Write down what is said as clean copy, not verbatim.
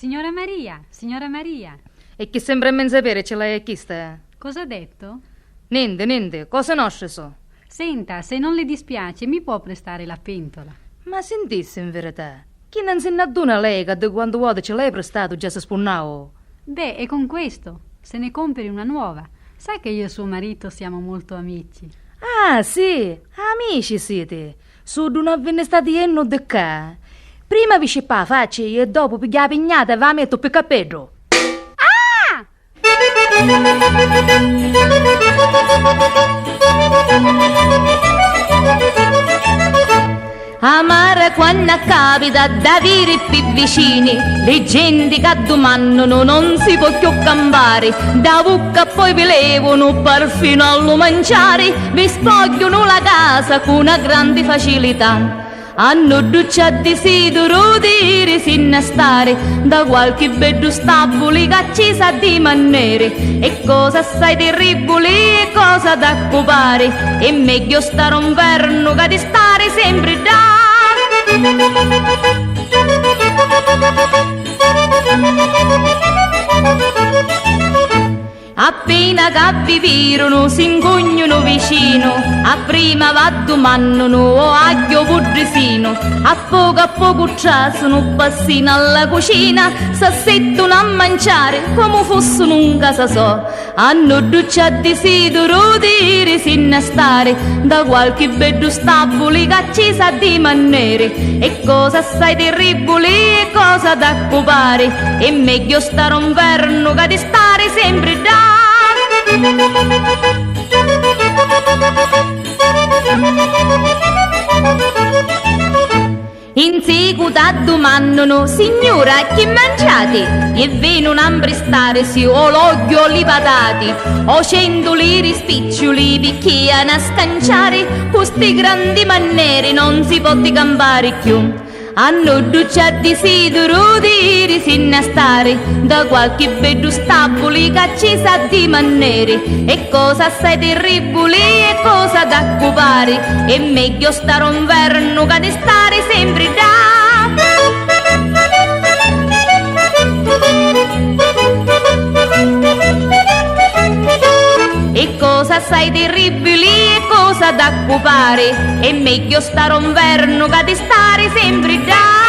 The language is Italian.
Signora Maria. E che sembra men sapere ce l'hai chista? Cosa ha detto? Niente, cose nostre so. Senta, se non le dispiace, mi può prestare la pentola? Ma sentisse in verità, chi non se ne aduna lei che da quando vuole ce l'hai prestato già si spunnao? Beh, e con questo, se ne compri una nuova. Sai che io e suo marito siamo molto amici. Ah, sì, amici siete. Su non avvenne stati enno de qua. Prima vi scippa facci e dopo piglia la pignata e va a metto per capello. Ah! Amare quando capita da avere più vicini, le gente che domandano non si può più campare, da bocca poi vi levano per fino a mangiare, vi spogliano la casa con una grande facilità. Hanno duccia desidero di risinnestare da qualche bello stabile che ci sa di manere, e cosa assai terribile e cosa da occupare, è meglio stare un verno che di stare sempre da. Appena che vivirono si incognano vicino, a prima va domandano o aglio pudrisino, a poco trasano passino alla cucina, s'assettono a mangiare come fossero un casa so. Hanno duccia desidero di risinnestare da qualche bello stabile che ci sa di manere, e cosa assai terribile e cosa da occupare, è meglio stare un verno che di stare sempre da. In seguito domandano, signora, che mangiate? E vengono a imprestarsi o l'olio o le patate, o cendoli rispiccioli picchiano a scanciare, queste grandi maniere non si può campare più. Hanno duccia desidero di risinnestare da qualche bello stabile che ci sa di manere, e cosa assai terribile e cosa da occupare, è meglio stare un verno che di stare sempre da. E cosa assai terribile e cosa da occupare, è meglio stare un verno che di stare sempre da.